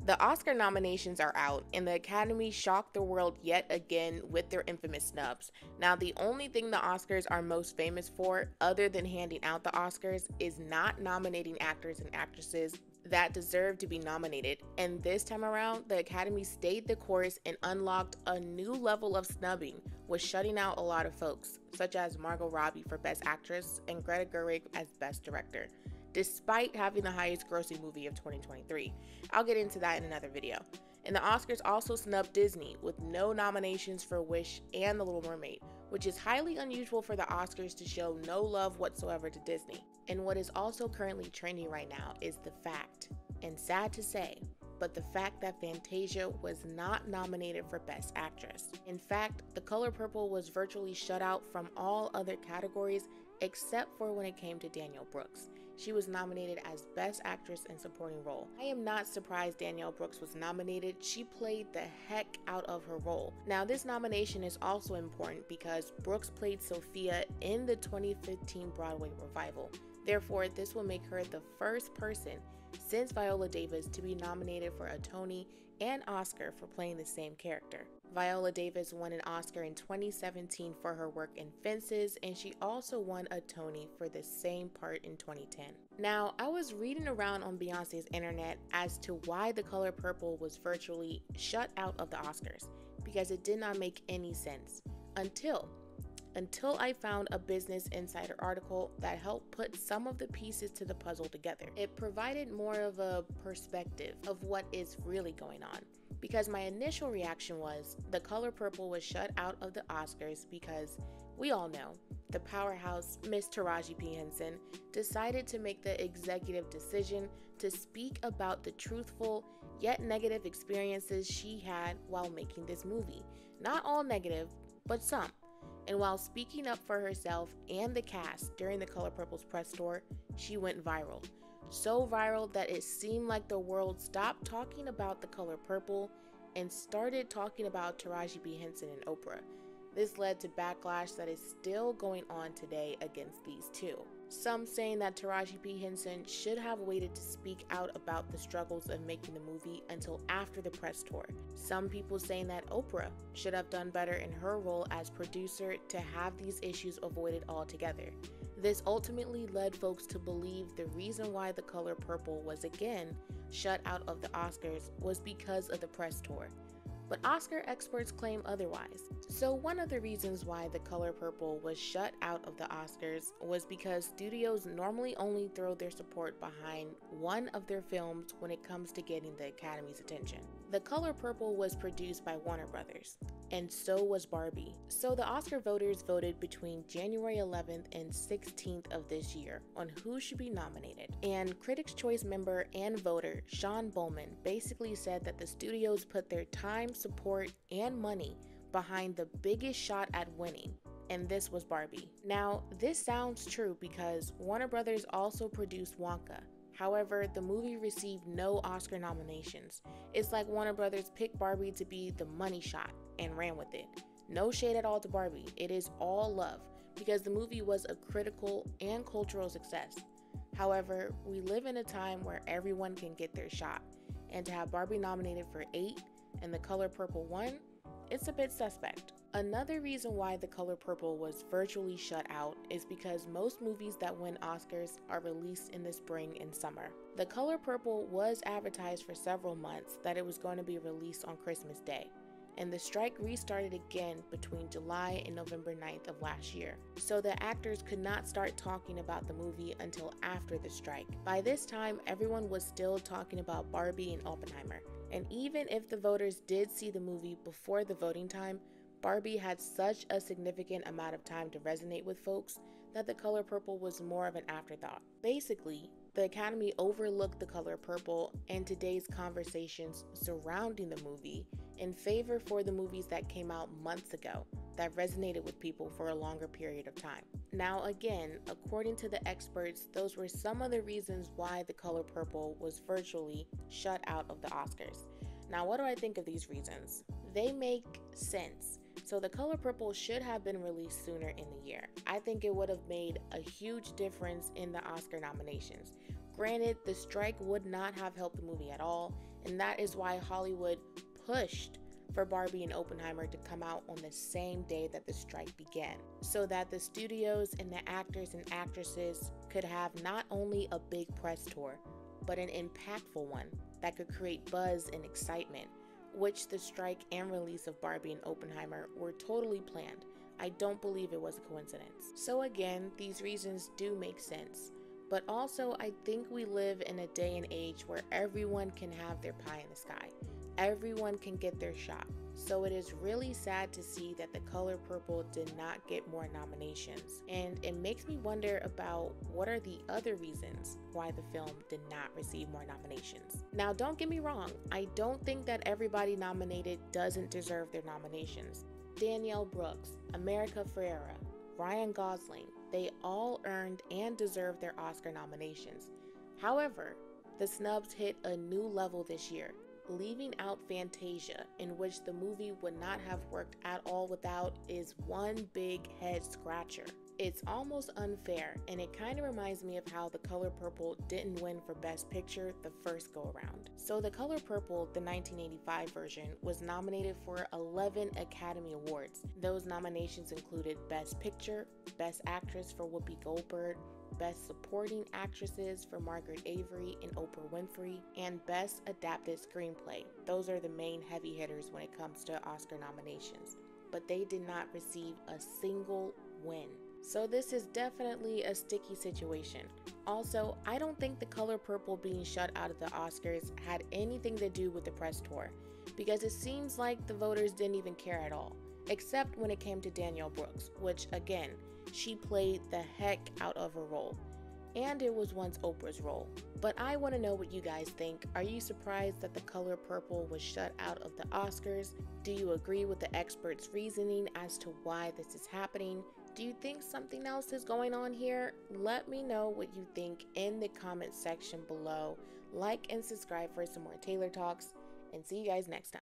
The Oscar nominations are out, and the Academy shocked the world yet again with their infamous snubs. Now, the only thing the Oscars are most famous for, other than handing out the Oscars, is not nominating actors and actresses that deserve to be nominated. And this time around, the Academy stayed the course and unlocked a new level of snubbing, with shutting out a lot of folks, such as Margot Robbie for Best Actress and Greta Gerwig as Best Director, despite having the highest grossing movie of 2023. I'll get into that in another video. And the Oscars also snubbed Disney with no nominations for Wish and The Little Mermaid, which is highly unusual for the Oscars to show no love whatsoever to Disney. And what is also currently trending right now is the fact, and sad to say, but the fact that Fantasia was not nominated for Best Actress. In fact, The Color Purple was virtually shut out from all other categories except for when it came to Danielle Brooks. She was nominated as Best Actress in Supporting Role. I am not surprised Danielle Brooks was nominated. She played the heck out of her role. Now, this nomination is also important because Brooks played Sophia in the 2015 Broadway revival. Therefore, this will make her the first person since Viola Davis to be nominated for a Tony and Oscar for playing the same character. Viola Davis won an Oscar in 2017 for her work in Fences, and she also won a Tony for the same part in 2010. Now, I was reading around on Beyonce's internet as to why The Color Purple was virtually shut out of the Oscars, because it did not make any sense until I found a Business Insider article that helped put some of the pieces to the puzzle together. It provided more of a perspective of what is really going on, because my initial reaction was The Color Purple was shut out of the Oscars because we all know the powerhouse Miss Taraji P. Henson decided to make the executive decision to speak about the truthful yet negative experiences she had while making this movie. Not all negative, but some. And while speaking up for herself and the cast during The Color Purple's press tour, she went viral. So viral that it seemed like the world stopped talking about The Color Purple and started talking about Taraji P. Henson and Oprah. This led to backlash that is still going on today against these two. Some saying that Taraji P. Henson should have waited to speak out about the struggles of making the movie until after the press tour. Some people saying that Oprah should have done better in her role as producer to have these issues avoided altogether. This ultimately led folks to believe the reason why The Color Purple was again shut out of the Oscars was because of the press tour. But Oscar experts claim otherwise. So one of the reasons why The Color Purple was shut out of the Oscars was because studios normally only throw their support behind one of their films when it comes to getting the Academy's attention. The Color Purple was produced by Warner Brothers, and so was Barbie. So the Oscar voters voted between January 11th and 16th of this year on who should be nominated. And Critics' Choice member and voter Sean Bowman basically said that the studios put their time, support, and money behind the biggest shot at winning, and this was Barbie. Now, this sounds true because Warner Brothers also produced Wonka. However, the movie received no Oscar nominations. It's like Warner Brothers picked Barbie to be the money shot and ran with it. No shade at all to Barbie. It is all love because the movie was a critical and cultural success. However, we live in a time where everyone can get their shot, and to have Barbie nominated for 8 and The Color Purple won, it's a bit suspect. Another reason why The Color Purple was virtually shut out is because most movies that win Oscars are released in the spring and summer. The Color Purple was advertised for several months that it was going to be released on Christmas Day, and the strike restarted again between July and November 9th of last year. So the actors could not start talking about the movie until after the strike. By this time, everyone was still talking about Barbie and Oppenheimer. And even if the voters did see the movie before the voting time, Barbie had such a significant amount of time to resonate with folks that The Color Purple was more of an afterthought. Basically, the Academy overlooked The Color Purple and today's conversations surrounding the movie in favor for the movies that came out months ago that resonated with people for a longer period of time. Now again, according to the experts, those were some of the reasons why The Color Purple was virtually shut out of the Oscars. Now, what do I think of these reasons? They make sense. So The Color Purple should have been released sooner in the year. I think it would have made a huge difference in the Oscar nominations. Granted, the strike would not have helped the movie at all, and that is why Hollywood pushed for Barbie and Oppenheimer to come out on the same day that the strike began, so that the studios and the actors and actresses could have not only a big press tour, but an impactful one that could create buzz and excitement, which the strike and release of Barbie and Oppenheimer were totally planned. I don't believe it was a coincidence. So again, these reasons do make sense. But also, I think we live in a day and age where everyone can have their pie in the sky. Everyone can get their shot. So it is really sad to see that The Color Purple did not get more nominations. And it makes me wonder about what are the other reasons why the film did not receive more nominations. Now, don't get me wrong, I don't think that everybody nominated doesn't deserve their nominations. Danielle Brooks, America Ferrera, Ryan Gosling, they all earned and deserved their Oscar nominations. However, the snubs hit a new level this year, leaving out Fantasia, in which the movie would not have worked at all without, is one big head scratcher. It's almost unfair, and it kind of reminds me of how The Color Purple didn't win for Best Picture the first go around. So The Color Purple, the 1985 version, was nominated for 11 Academy Awards. Those nominations included Best Picture, Best Actress for Whoopi Goldberg, Best Supporting Actresses for Margaret Avery and Oprah Winfrey, and Best Adapted Screenplay. Those are the main heavy hitters when it comes to Oscar nominations, but they did not receive a single win. So this is definitely a sticky situation. Also, I don't think The Color Purple being shut out of the Oscars had anything to do with the press tour, because it seems like the voters didn't even care at all, except when it came to Danielle Brooks, which again, she played the heck out of her role, and it was once Oprah's role. But I want to know what you guys think. Are you surprised that The Color Purple was shut out of the Oscars? Do you agree with the experts' reasoning as to why this is happening? Do you think something else is going on here? Let me know what you think in the comment section below. Like and subscribe for some more Taylor Talks, and see you guys next time.